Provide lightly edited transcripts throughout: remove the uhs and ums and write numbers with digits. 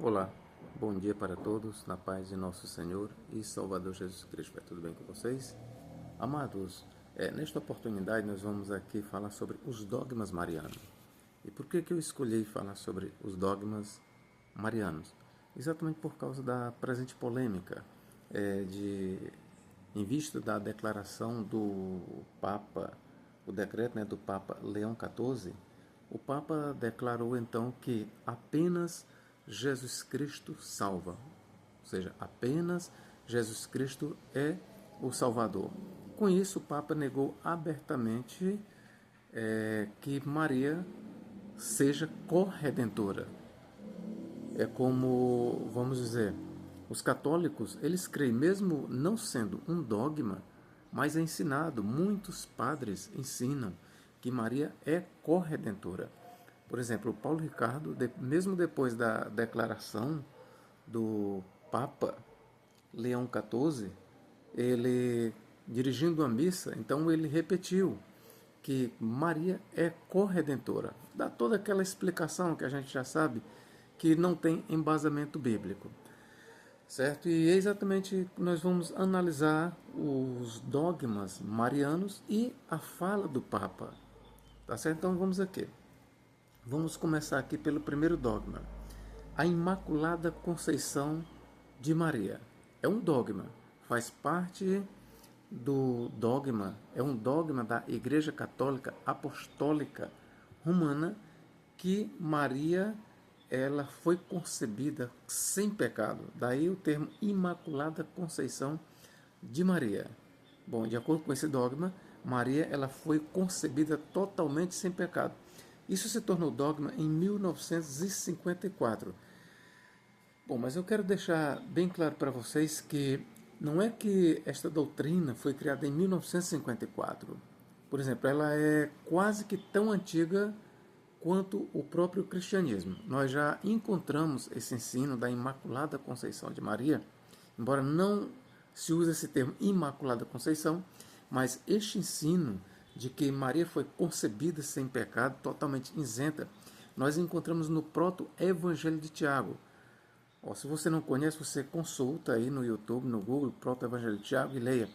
Olá, bom dia para todos, na paz de nosso Senhor e Salvador Jesus Cristo. Tudo bem com vocês? Amados, nesta oportunidade nós vamos aqui falar sobre os dogmas marianos. E por que eu escolhi falar sobre os dogmas marianos? Exatamente por causa da presente polêmica, em vista da declaração do Papa, o decreto do Papa Leão XIV. O Papa declarou então que apenas Jesus Cristo salva, ou seja, apenas Jesus Cristo é o Salvador. Com isso, o Papa negou abertamente que Maria seja corredentora. É como, vamos dizer, os católicos, eles creem, mesmo não sendo um dogma, mas é ensinado, muitos padres ensinam que Maria é corredentora. Por exemplo, o Paulo Ricardo, mesmo depois da declaração do Papa Leão XIV, ele, dirigindo a missa, então ele repetiu que Maria é corredentora. Dá toda aquela explicação que a gente já sabe que não tem embasamento bíblico. Certo? E é exatamente nós vamos analisar os dogmas marianos e a fala do Papa. Tá certo? Então vamos aqui. Vamos começar aqui pelo primeiro dogma. A Imaculada Conceição de Maria. É um dogma, faz parte do dogma, é um dogma da Igreja Católica Apostólica Romana que Maria ela foi concebida sem pecado. Daí o termo Imaculada Conceição de Maria. Bom, de acordo com esse dogma, Maria ela foi concebida totalmente sem pecado. Isso se tornou dogma em 1954. Bom, mas eu quero deixar bem claro para vocês que não é que esta doutrina foi criada em 1954. Por exemplo, ela é quase que tão antiga quanto o próprio cristianismo. Nós já encontramos esse ensino da Imaculada Conceição de Maria, embora não se use esse termo Imaculada Conceição, mas este ensino de que Maria foi concebida sem pecado, totalmente isenta, nós encontramos no Proto-Evangelho de Tiago. Se você não conhece, você consulta aí no YouTube, no Google, Proto-Evangelho de Tiago e leia.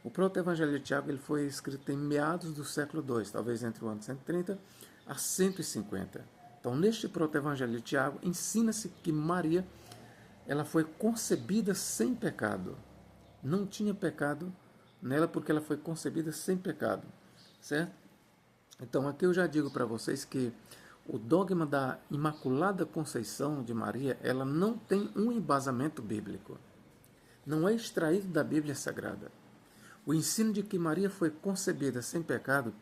O Proto-Evangelho de Tiago ele foi escrito em meados do século II, talvez entre o ano 130 a 150. Então, neste Proto-Evangelho de Tiago, ensina-se que Maria ela foi concebida sem pecado. Não tinha pecado nela porque ela foi concebida sem pecado. Certo? Então, aqui eu já digo para vocês que o dogma da Imaculada Conceição de Maria, ela não tem um embasamento bíblico. Não é extraído da Bíblia Sagrada. O ensino de que Maria foi concebida sem pecado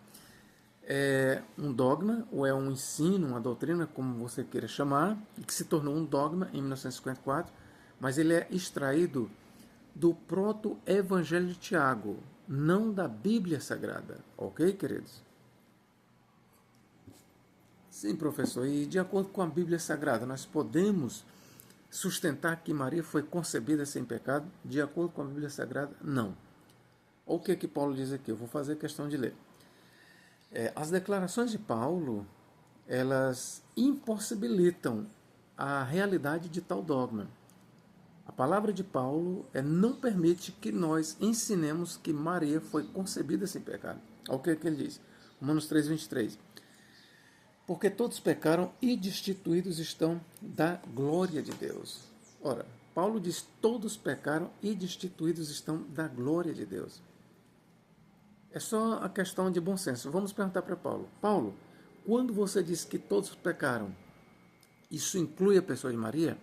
é um dogma, ou é um ensino, uma doutrina, como você queira chamar, que se tornou um dogma em 1954, mas ele é extraído do Proto-Evangelho de Tiago, não da Bíblia Sagrada. Ok, queridos? Sim, professor. E de acordo com a Bíblia Sagrada, nós podemos sustentar que Maria foi concebida sem pecado? De acordo com a Bíblia Sagrada, não. O que Paulo diz aqui? Eu vou fazer questão de ler. As declarações de Paulo, elas impossibilitam a realidade de tal dogma. A palavra de Paulo não permite que nós ensinemos que Maria foi concebida sem pecado. Olha o que ele diz. Romanos 3:23. Porque todos pecaram e destituídos estão da glória de Deus. Ora, Paulo diz, todos pecaram e destituídos estão da glória de Deus. É só a questão de bom senso. Vamos perguntar para Paulo. Paulo, quando você diz que todos pecaram, isso inclui a pessoa de Maria?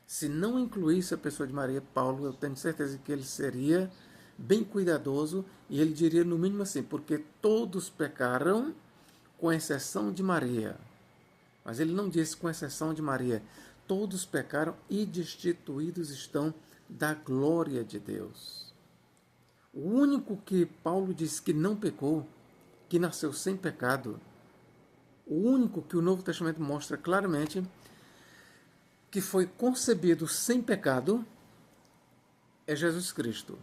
Se não incluísse a pessoa de Maria, Paulo, eu tenho certeza que ele seria bem cuidadoso e ele diria no mínimo assim, porque todos pecaram com exceção de Maria. Mas ele não disse com exceção de Maria. Todos pecaram e destituídos estão da glória de Deus. O único que Paulo diz que não pecou, que nasceu sem pecado, o único que o Novo Testamento mostra claramente que foi concebido sem pecado é Jesus Cristo.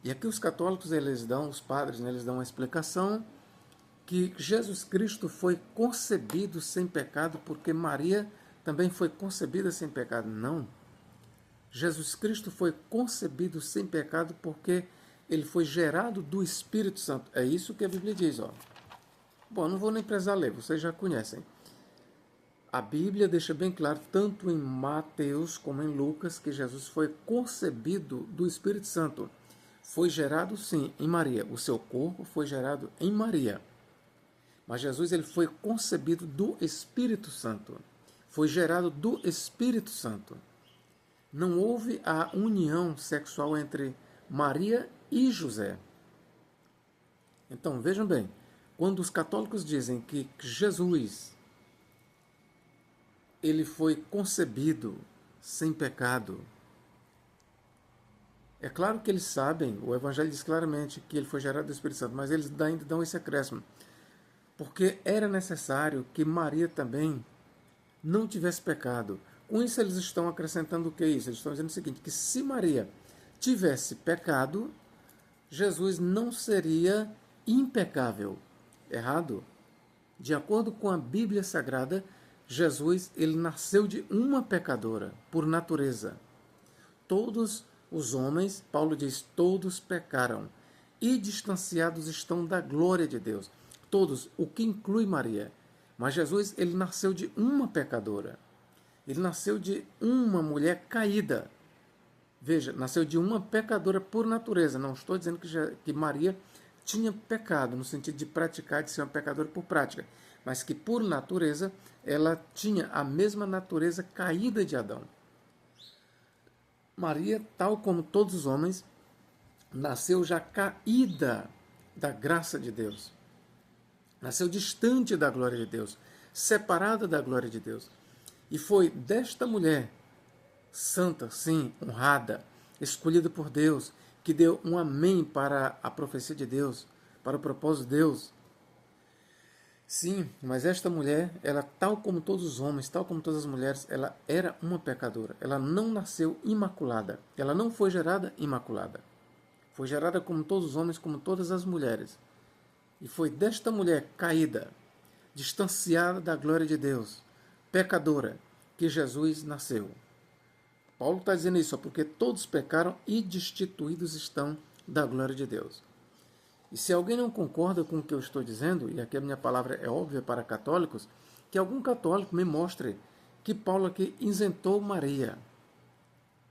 E aqui os católicos, os padres, eles dão uma explicação que Jesus Cristo foi concebido sem pecado porque Maria também foi concebida sem pecado? Não. Jesus Cristo foi concebido sem pecado porque ele foi gerado do Espírito Santo. É isso que a Bíblia diz, ó. Bom, não vou nem precisar ler, vocês já conhecem. A Bíblia deixa bem claro, tanto em Mateus como em Lucas, que Jesus foi concebido do Espírito Santo. Foi gerado, sim, em Maria. O seu corpo foi gerado em Maria. Mas Jesus ele foi concebido do Espírito Santo. Foi gerado do Espírito Santo. Não houve a união sexual entre Maria e José. Então, vejam bem, quando os católicos dizem que Jesus ele foi concebido sem pecado, é claro que eles sabem, o Evangelho diz claramente que ele foi gerado do Espírito Santo, mas eles ainda dão esse acréscimo, porque era necessário que Maria também não tivesse pecado. Com isso eles estão acrescentando o que é isso? Eles estão dizendo o seguinte, que se Maria tivesse pecado, Jesus não seria impecável. Errado? De acordo com a Bíblia Sagrada, Jesus ele nasceu de uma pecadora, por natureza. Todos os homens, Paulo diz, todos pecaram e distanciados estão da glória de Deus. Todos, o que inclui Maria. Mas Jesus ele nasceu de uma pecadora. Ele nasceu de uma mulher caída. Veja, nasceu de uma pecadora por natureza. Não estou dizendo que Maria tinha pecado, no sentido de praticar, de ser uma pecadora por prática, mas que por natureza ela tinha a mesma natureza caída de Adão. Maria, tal como todos os homens, nasceu já caída da graça de Deus. Nasceu distante da glória de Deus, separada da glória de Deus. E foi desta mulher, santa, sim, honrada, escolhida por Deus, que deu um amém para a profecia de Deus, para o propósito de Deus. Sim, mas esta mulher, ela, tal como todos os homens, tal como todas as mulheres, ela era uma pecadora. Ela não nasceu imaculada. Ela não foi gerada imaculada. Foi gerada como todos os homens, como todas as mulheres. E foi desta mulher caída, distanciada da glória de Deus, pecadora, que Jesus nasceu. Paulo está dizendo isso, porque todos pecaram e destituídos estão da glória de Deus. E se alguém não concorda com o que eu estou dizendo, e aqui a minha palavra é óbvia para católicos, que algum católico me mostre que Paulo aqui isentou Maria.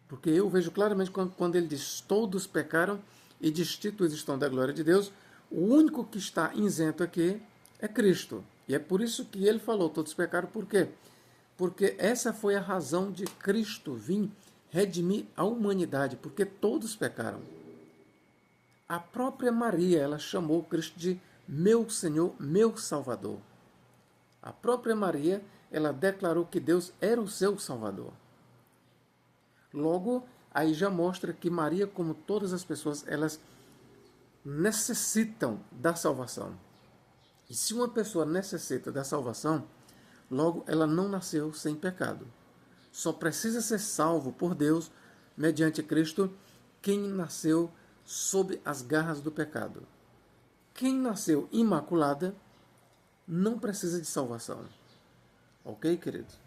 Porque eu vejo claramente quando ele diz todos pecaram e destituídos estão da glória de Deus, o único que está isento aqui é Cristo. E é por isso que ele falou todos pecaram, por quê? Porque essa foi a razão de Cristo vir redimir a humanidade, porque todos pecaram. A própria Maria, ela chamou Cristo de meu Senhor, meu Salvador. A própria Maria, ela declarou que Deus era o seu Salvador. Logo, aí já mostra que Maria, como todas as pessoas, elas necessitam da salvação. E se uma pessoa necessita da salvação, logo ela não nasceu sem pecado. Só precisa ser salvo por Deus, mediante Cristo, quem nasceu sob as garras do pecado. Quem nasceu imaculada não precisa de salvação. Ok, queridos?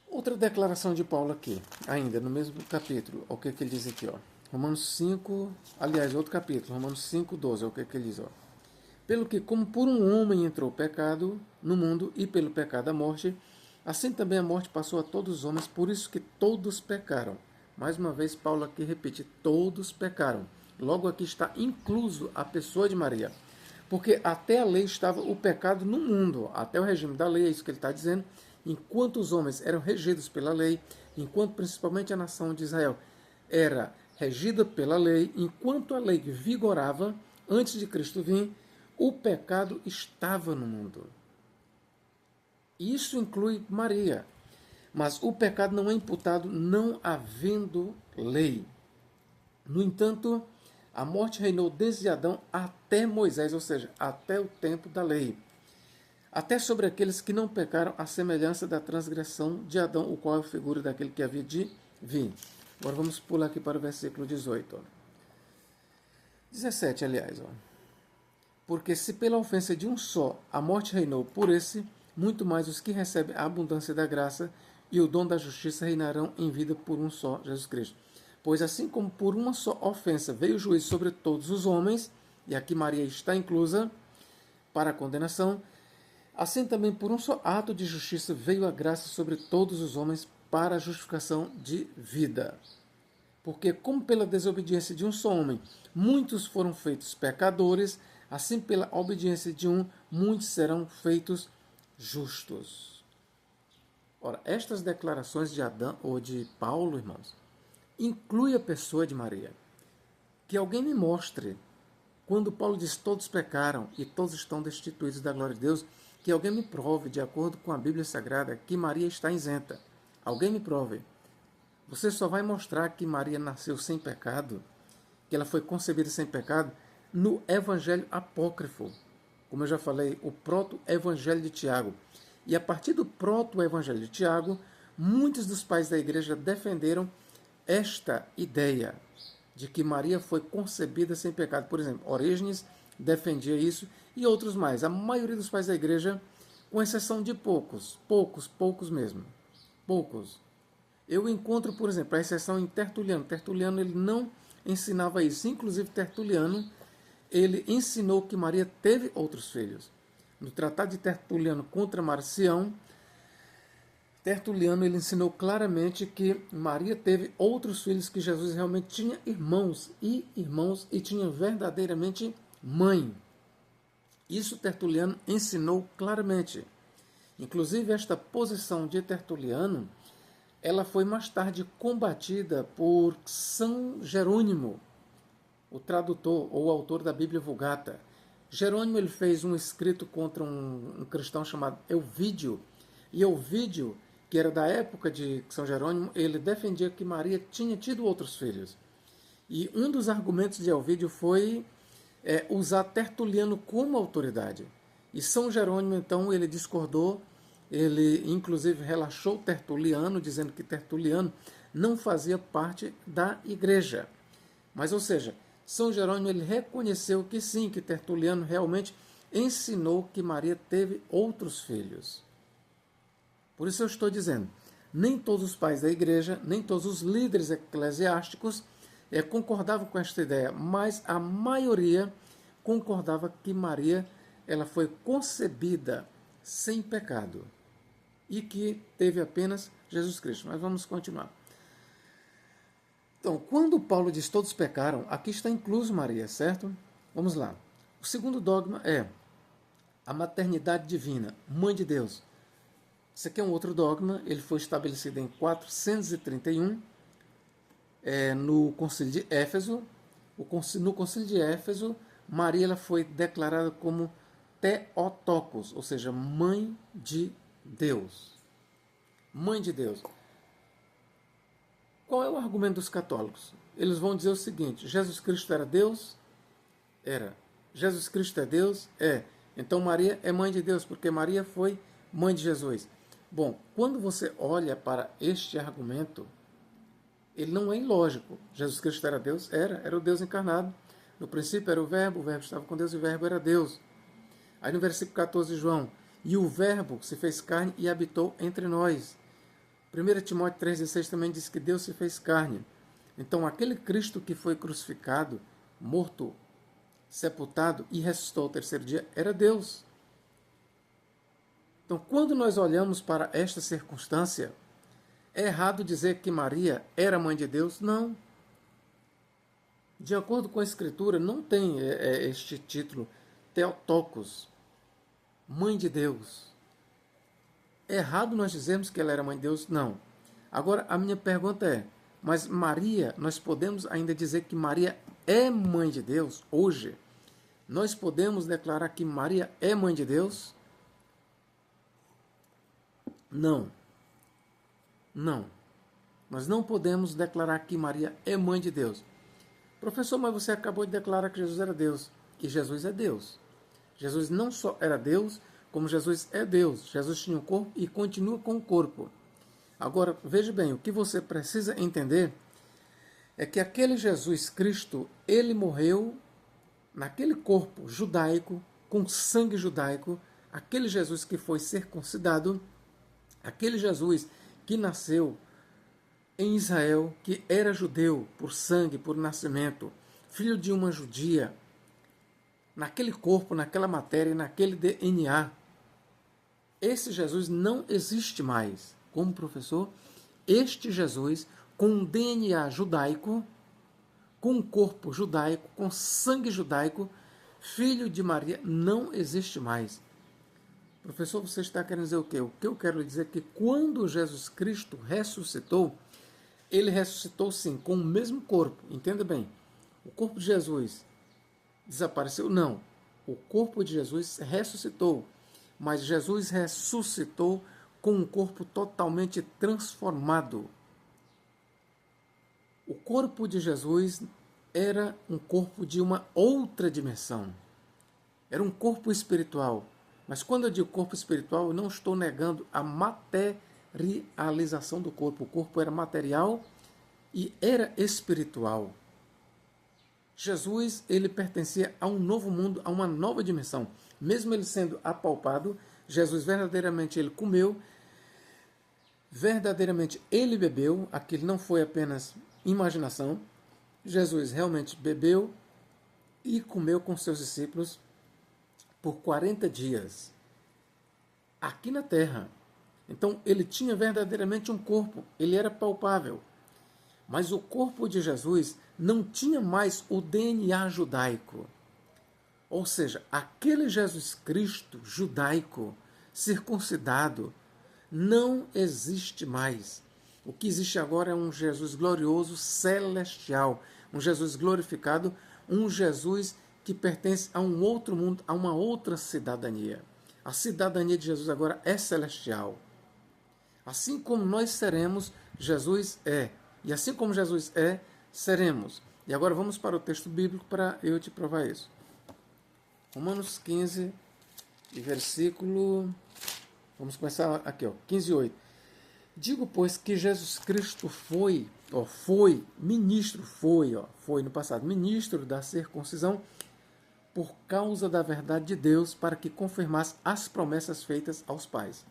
Outra declaração de Paulo aqui, ainda no mesmo capítulo. O que ele diz aqui, ó? Romanos 5, aliás, outro capítulo, Romanos 5, 12. O que ele diz, ó? Pelo que, como por um homem entrou o pecado no mundo, e pelo pecado a morte, assim também a morte passou a todos os homens, por isso que todos pecaram. Mais uma vez, Paulo aqui repete, todos pecaram. Logo aqui está incluso a pessoa de Maria. Porque até a lei estava o pecado no mundo, até o regime da lei, é isso que ele está dizendo. Enquanto os homens eram regidos pela lei, enquanto principalmente a nação de Israel era regida pela lei, enquanto a lei vigorava, antes de Cristo vir, o pecado estava no mundo. Isso inclui Maria. Mas o pecado não é imputado não havendo lei. No entanto, a morte reinou desde Adão até Moisés, ou seja, até o tempo da lei. Até sobre aqueles que não pecaram, à semelhança da transgressão de Adão, o qual é a figura daquele que havia de vir. Agora vamos pular aqui para o versículo 18. Ó. 17, aliás. Ó. Porque se pela ofensa de um só a morte reinou por esse, muito mais os que recebem a abundância da graça e o dom da justiça reinarão em vida por um só, Jesus Cristo. Pois assim como por uma só ofensa veio o juízo sobre todos os homens, e aqui Maria está inclusa para a condenação, assim também por um só ato de justiça veio a graça sobre todos os homens para a justificação de vida. Porque como pela desobediência de um só homem muitos foram feitos pecadores, assim pela obediência de um muitos serão feitos justos. Ora, estas declarações de Adão ou de Paulo, irmãos, inclui a pessoa de Maria. Que alguém me mostre, quando Paulo diz todos pecaram e todos estão destituídos da glória de Deus, que alguém me prove, de acordo com a Bíblia Sagrada, que Maria está isenta. Alguém me prove. Você só vai mostrar que Maria nasceu sem pecado, que ela foi concebida sem pecado, no Evangelho Apócrifo. Como eu já falei, o proto-Evangelho de Tiago. E a partir do proto-Evangelho de Tiago, muitos dos pais da igreja defenderam esta ideia de que Maria foi concebida sem pecado. Por exemplo, Orígenes defendia isso e outros mais. A maioria dos pais da igreja, com exceção de poucos mesmo. Poucos. Eu encontro, por exemplo, a exceção em Tertuliano. Tertuliano ele não ensinava isso. Inclusive, Tertuliano ele ensinou que Maria teve outros filhos. No Tratado de Tertuliano contra Marcião, Tertuliano ele ensinou claramente que Maria teve outros filhos, que Jesus realmente tinha irmãos e tinha verdadeiramente mãe. Isso Tertuliano ensinou claramente. Inclusive, esta posição de Tertuliano ela foi mais tarde combatida por São Jerônimo, o tradutor ou autor da Bíblia Vulgata. Jerônimo ele fez um escrito contra um cristão chamado Elvídio, e Elvídio, que era da época de São Jerônimo, ele defendia que Maria tinha tido outros filhos. E um dos argumentos de Elvídio foi usar Tertuliano como autoridade. E São Jerônimo, então, ele discordou. Ele, inclusive, relaxou Tertuliano, dizendo que Tertuliano não fazia parte da igreja. Mas, ou seja, São Jerônimo ele reconheceu que sim, que Tertuliano realmente ensinou que Maria teve outros filhos. Por isso eu estou dizendo, nem todos os pais da igreja, nem todos os líderes eclesiásticos concordavam com esta ideia, mas a maioria concordava que Maria ela foi concebida sem pecado e que teve apenas Jesus Cristo. Mas vamos continuar. Então, quando Paulo diz todos pecaram, aqui está incluso Maria, certo? Vamos lá. O segundo dogma é a maternidade divina, mãe de Deus. Esse aqui é um outro dogma, ele foi estabelecido em 431, no Concílio de Éfeso. No Concílio de Éfeso, Maria ela foi declarada como Theotokos, ou seja, mãe de Deus. Mãe de Deus. Qual é o argumento dos católicos? Eles vão dizer o seguinte: Jesus Cristo era Deus? Era. Jesus Cristo é Deus? É. Então Maria é mãe de Deus, porque Maria foi mãe de Jesus. Bom, quando você olha para este argumento, ele não é ilógico. Jesus Cristo era Deus? Era o Deus encarnado. No princípio era o Verbo estava com Deus e o Verbo era Deus. Aí no versículo 14 de João, e o Verbo se fez carne e habitou entre nós. 1 Timóteo 3,16 também diz que Deus se fez carne. Então aquele Cristo que foi crucificado, morto, sepultado e ressuscitou ao terceiro dia, era Deus. Então quando nós olhamos para esta circunstância, é errado dizer que Maria era mãe de Deus? Não. De acordo com a Escritura, não tem este título, Theotokos, mãe de Deus. É errado nós dizermos que ela era mãe de Deus? Não. Agora, a minha pergunta é, mas Maria, nós podemos ainda dizer que Maria é mãe de Deus hoje? Nós podemos declarar que Maria é mãe de Deus? Não. Não. Nós não podemos declarar que Maria é mãe de Deus. Professor, mas você acabou de declarar que Jesus era Deus. E Jesus é Deus. Jesus não só era Deus, como Jesus é Deus. Jesus tinha um corpo e continua com o corpo. Agora, veja bem, o que você precisa entender é que aquele Jesus Cristo, ele morreu naquele corpo judaico, com sangue judaico, aquele Jesus que foi circuncidado, aquele Jesus que nasceu em Israel, que era judeu por sangue, por nascimento, filho de uma judia, naquele corpo, naquela matéria, naquele DNA, esse Jesus não existe mais. Como professor, este Jesus, com um DNA judaico, com um corpo judaico, com sangue judaico, filho de Maria, não existe mais. Professor, você está querendo dizer o quê? O que eu quero dizer é que quando Jesus Cristo ressuscitou, ele ressuscitou sim, com o mesmo corpo. Entenda bem, o corpo de Jesus desapareceu? Não. O corpo de Jesus ressuscitou, mas Jesus ressuscitou com um corpo totalmente transformado. O corpo de Jesus era um corpo de uma outra dimensão. Era um corpo espiritual. Mas quando eu digo corpo espiritual, eu não estou negando a materialização do corpo. O corpo era material e era espiritual. Jesus, ele pertencia a um novo mundo, a uma nova dimensão. Mesmo ele sendo apalpado, Jesus verdadeiramente ele comeu, verdadeiramente ele bebeu, aquilo não foi apenas imaginação. Jesus realmente bebeu e comeu com seus discípulos por 40 dias aqui na terra. Então ele tinha verdadeiramente um corpo, ele era palpável. Mas o corpo de Jesus não tinha mais o DNA judaico. Ou seja, aquele Jesus Cristo judaico, circuncidado, não existe mais. O que existe agora é um Jesus glorioso, celestial, um Jesus glorificado, um Jesus que pertence a um outro mundo, a uma outra cidadania. A cidadania de Jesus agora é celestial. Assim como nós seremos, Jesus é. E assim como Jesus é, seremos. E agora vamos para o texto bíblico para eu te provar isso. Romanos 15, e versículo... Vamos começar aqui, 15:8. Digo, pois, que Jesus Cristo foi no passado, ministro da circuncisão, por causa da verdade de Deus, para que confirmasse as promessas feitas aos pais.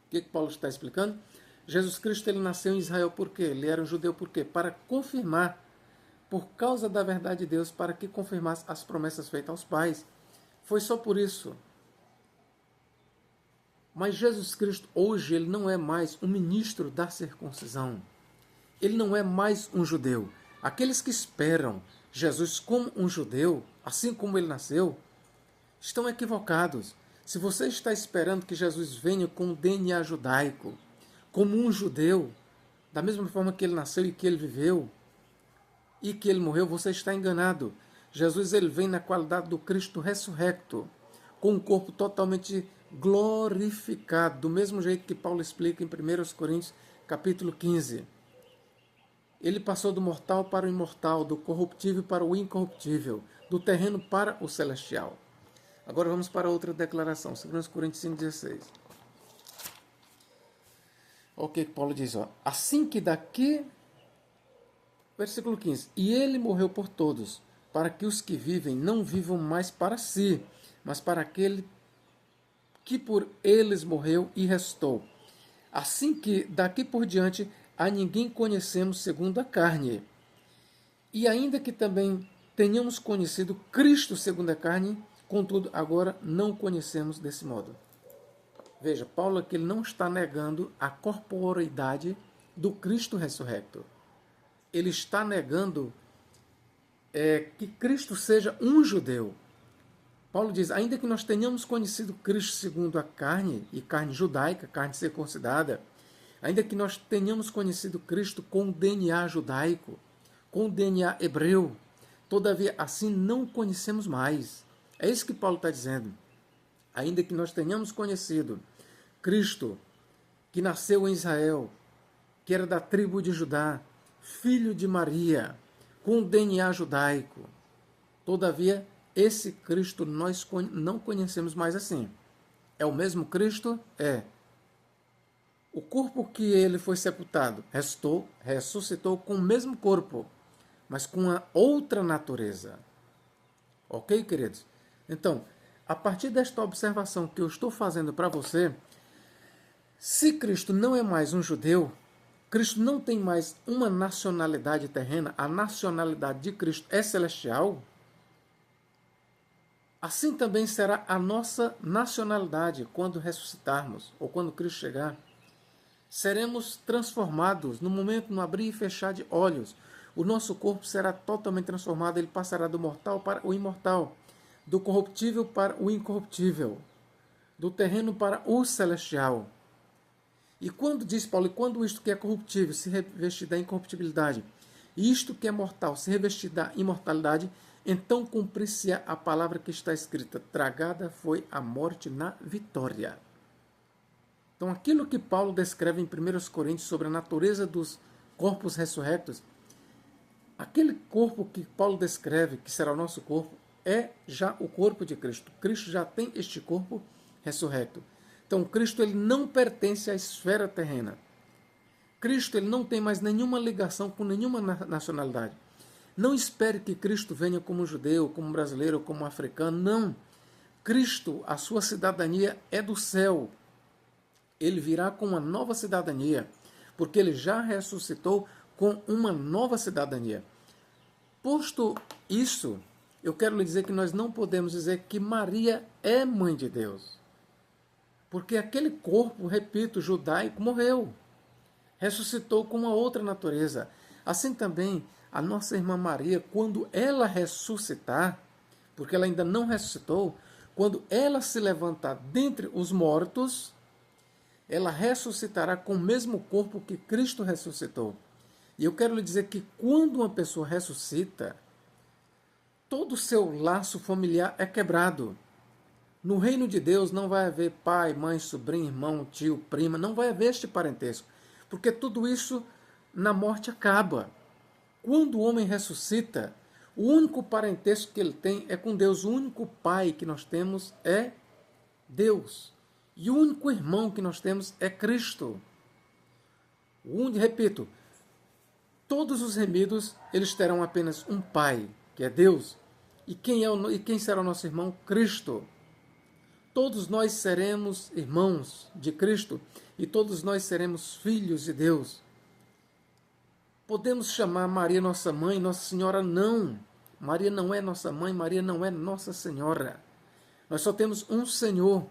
O que Paulo está explicando? Jesus Cristo ele nasceu em Israel por quê? Ele era um judeu por quê? Para confirmar, por causa da verdade de Deus, para que confirmasse as promessas feitas aos pais. Foi só por isso. Mas Jesus Cristo hoje ele não é mais um ministro da circuncisão. Ele não é mais um judeu. Aqueles que esperam Jesus como um judeu, assim como ele nasceu, estão equivocados. Se você está esperando que Jesus venha com o DNA judaico, como um judeu, da mesma forma que ele nasceu e que ele viveu, e que ele morreu, você está enganado. Jesus ele vem na qualidade do Cristo ressurrecto, com um corpo totalmente glorificado, do mesmo jeito que Paulo explica em 1 Coríntios, capítulo 15. Ele passou do mortal para o imortal, do corruptível para o incorruptível, do terreno para o celestial. Agora vamos para outra declaração, 2 Coríntios 5,16. Olha o que Paulo diz, assim que daqui, versículo 15, e ele morreu por todos, para que os que vivem não vivam mais para si, mas para aquele que por eles morreu e restou. Assim que daqui por diante a ninguém conhecemos segundo a carne. E ainda que também tenhamos conhecido Cristo segundo a carne, contudo agora não o conhecemos desse modo. Veja, Paulo aqui ele não está negando a corporeidade do Cristo ressurrecto. Ele está negando que Cristo seja um judeu. Paulo diz, ainda que nós tenhamos conhecido Cristo segundo a carne, e carne judaica, carne circuncidada, ainda que nós tenhamos conhecido Cristo com o DNA judaico, com o DNA hebreu, todavia assim não o conhecemos mais. É isso que Paulo está dizendo. Ainda que nós tenhamos conhecido Cristo, que nasceu em Israel, que era da tribo de Judá, filho de Maria, com o DNA judaico, todavia esse Cristo nós não conhecemos mais assim. É o mesmo Cristo? É. O corpo que ele foi sepultado ressuscitou com o mesmo corpo, mas com a outra natureza. Ok, queridos? Então, A partir desta observação que eu estou fazendo para você, se Cristo não é mais um judeu, Cristo não tem mais uma nacionalidade terrena, a nacionalidade de Cristo é celestial, assim também será a nossa nacionalidade quando ressuscitarmos, ou quando Cristo chegar. Seremos transformados no momento, no abrir e fechar de olhos. O nosso corpo será totalmente transformado, ele passará do mortal para o imortal, do corruptível para o incorruptível, do terreno para o celestial. E quando, diz Paulo, quando isto que é corruptível se revestir da incorruptibilidade, e isto que é mortal se revestir da imortalidade, então cumprir-se a palavra que está escrita: tragada foi a morte na vitória. Então, aquilo que Paulo descreve em 1 Coríntios sobre a natureza dos corpos ressurrectos, aquele corpo que Paulo descreve, que será o nosso corpo, é já o corpo de Cristo. Cristo já tem este corpo ressurrecto. Então, Cristo ele não pertence à esfera terrena. Cristo ele não tem mais nenhuma ligação com nenhuma nacionalidade. Não espere que Cristo venha como judeu, como brasileiro, como africano. Não. Cristo, a sua cidadania é do céu. Ele virá com uma nova cidadania, porque ele já ressuscitou com uma nova cidadania. Posto isso, eu quero lhe dizer que nós não podemos dizer que Maria é mãe de Deus. Porque aquele corpo, repito, judaico, morreu. Ressuscitou com uma outra natureza. Assim também, a nossa irmã Maria, quando ela ressuscitar, porque ela ainda não ressuscitou, quando ela se levantar dentre os mortos, ela ressuscitará com o mesmo corpo que Cristo ressuscitou. E eu quero lhe dizer que quando uma pessoa ressuscita, todo o seu laço familiar é quebrado. No reino de Deus não vai haver pai, mãe, sobrinho, irmão, tio, prima, não vai haver este parentesco, porque tudo isso na morte acaba. Quando o homem ressuscita, o único parentesco que ele tem é com Deus, o único pai que nós temos é Deus. E o único irmão que nós temos é Cristo. Repito, todos os remidos, eles terão apenas um pai, que é Deus. E quem será o nosso irmão? Cristo. Todos nós seremos irmãos de Cristo e todos nós seremos filhos de Deus. Podemos chamar Maria nossa mãe, Nossa Senhora? Não. Maria não é nossa mãe, Maria não é Nossa Senhora. Nós só temos um Senhor.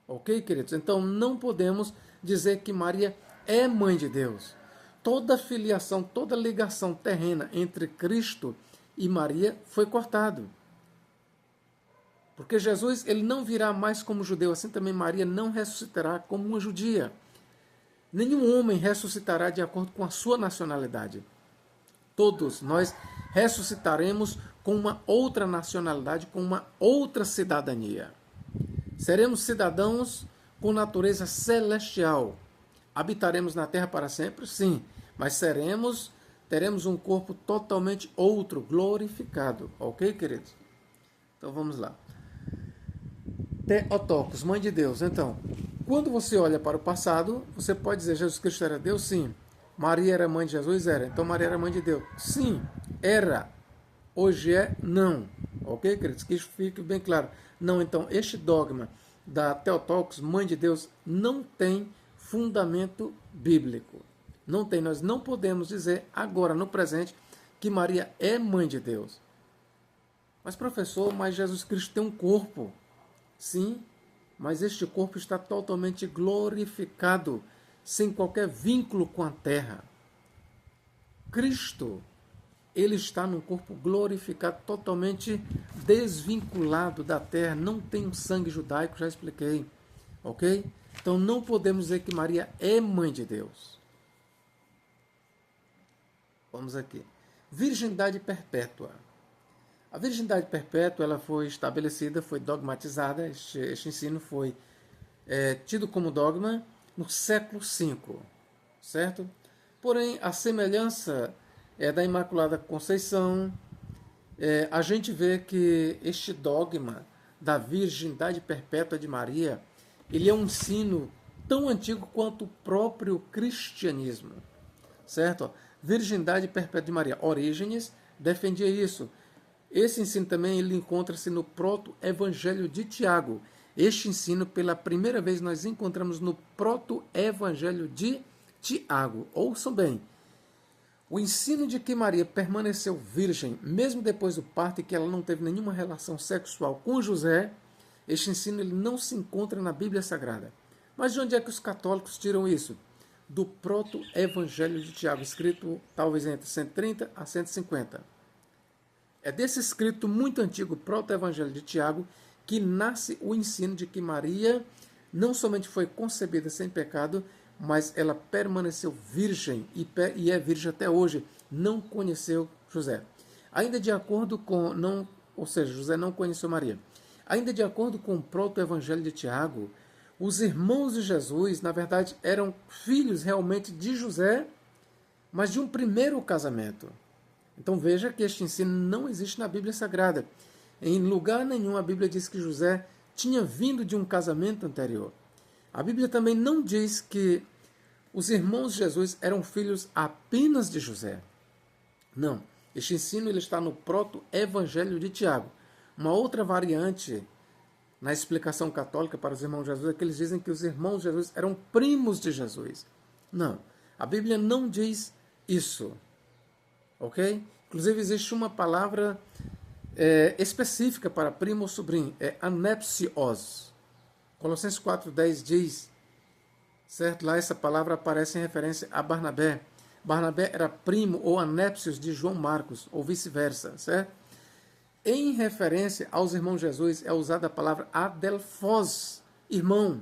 Ok, queridos? Então não podemos dizer que Maria é mãe de Deus. Toda filiação, toda ligação terrena entre Cristo e Maria foi cortado. Porque Jesus ele não virá mais como judeu, assim também Maria não ressuscitará como uma judia. Nenhum homem ressuscitará de acordo com a sua nacionalidade. Todos nós ressuscitaremos com uma outra nacionalidade, com uma outra cidadania. Seremos cidadãos com natureza celestial. Habitaremos na terra para sempre? Sim, mas teremos um corpo totalmente outro, glorificado. Ok, queridos? Então vamos lá. Theotokos, mãe de Deus. Então, quando você olha para o passado, você pode dizer, Jesus Cristo era Deus? Sim. Maria era mãe de Jesus? Era. Então Maria era mãe de Deus? Sim, era. Hoje é? Não. Ok, queridos? Que isso fique bem claro. Não, então, este dogma da Theotokos, mãe de Deus, não tem fundamento bíblico. Não tem. Nós não podemos dizer agora, no presente, que Maria é mãe de Deus. Mas, professor, mas Jesus Cristo tem um corpo. Sim, mas este corpo está totalmente glorificado, sem qualquer vínculo com a terra. Cristo, ele está num corpo glorificado, totalmente desvinculado da terra, não tem um sangue judaico, já expliquei, ok? Então não podemos dizer que Maria é mãe de Deus. Vamos aqui. Virgindade perpétua. A virgindade perpétua ela foi estabelecida, foi dogmatizada, este ensino foi tido como dogma no século V, certo? Porém, a semelhança da Imaculada Conceição, a gente vê que este dogma da virgindade perpétua de Maria, ele é um ensino tão antigo quanto o próprio cristianismo, certo? Virgindade perpétua de Maria. Orígenes defendia isso. Esse ensino também ele encontra-se no proto-evangelho de Tiago. Este ensino, pela primeira vez, nós encontramos no proto-evangelho de Tiago. Ouçam bem. O ensino de que Maria permaneceu virgem, mesmo depois do parto, e que ela não teve nenhuma relação sexual com José, este ensino ele não se encontra na Bíblia Sagrada. Mas de onde é que os católicos tiram isso? Do proto-evangelho de Tiago, escrito talvez entre 130 a 150. É desse escrito muito antigo, proto-evangelho de Tiago, que nasce o ensino de que Maria não somente foi concebida sem pecado, mas ela permaneceu virgem e é virgem até hoje, não conheceu José. Ainda de acordo com, ou seja, José não conheceu Maria. Ainda de acordo com o proto-evangelho de Tiago, os irmãos de Jesus, na verdade, eram filhos realmente de José, mas de um primeiro casamento. Então veja que este ensino não existe na Bíblia Sagrada. Em lugar nenhum a Bíblia diz que José tinha vindo de um casamento anterior. A Bíblia também não diz que os irmãos de Jesus eram filhos apenas de José. Não. Este ensino ele está no proto-evangelho de Tiago. Uma outra variante na explicação católica para os irmãos de Jesus é que eles dizem que os irmãos de Jesus eram primos de Jesus. Não. A Bíblia não diz isso. Ok? Inclusive existe uma palavra específica para primo ou sobrinho. É anepsios. Colossenses 4,10 diz, certo? Lá essa palavra aparece em referência a Barnabé. Barnabé era primo ou anépsios de João Marcos, ou vice-versa, certo? Em referência aos irmãos de Jesus é usada a palavra adelphos, irmão.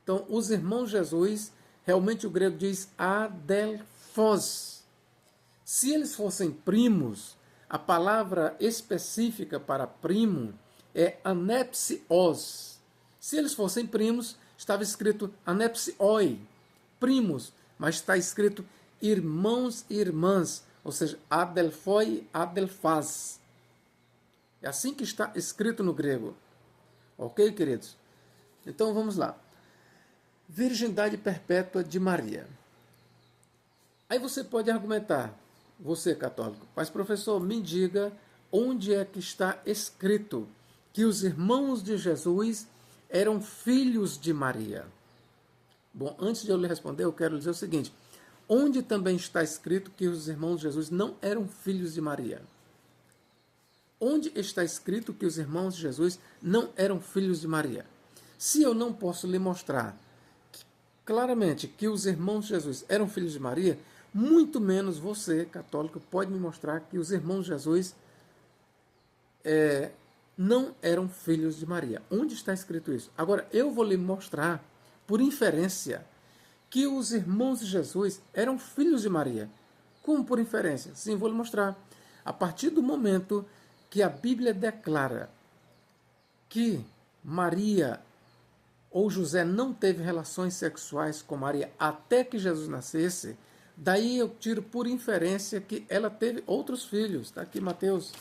Então, os irmãos de Jesus, realmente o grego diz adelphos. Se eles fossem primos, a palavra específica para primo é anepsios. Se eles fossem primos, estava escrito anepsioi, primos, mas está escrito irmãos e irmãs, ou seja, adelphoi, adelphas. É assim que está escrito no grego. Ok, queridos? Então vamos lá. Virgindade perpétua de Maria. Aí você pode argumentar, você católico, mas professor, me diga onde é que está escrito que os irmãos de Jesus eram filhos de Maria. Bom, antes de eu lhe responder, eu quero dizer o seguinte. Onde também está escrito que os irmãos de Jesus não eram filhos de Maria? Onde está escrito que os irmãos de Jesus não eram filhos de Maria? Se eu não posso lhe mostrar claramente que os irmãos de Jesus eram filhos de Maria, muito menos você, católico, pode me mostrar que os irmãos de Jesus não eram filhos de Maria. Onde está escrito isso? Agora, eu vou lhe mostrar, por inferência, que os irmãos de Jesus eram filhos de Maria. Como por inferência? Sim, vou lhe mostrar. A partir do momento que a Bíblia declara que Maria ou José não teve relações sexuais com Maria até que Jesus nascesse, daí eu tiro por inferência que ela teve outros filhos. Está aqui Mateus.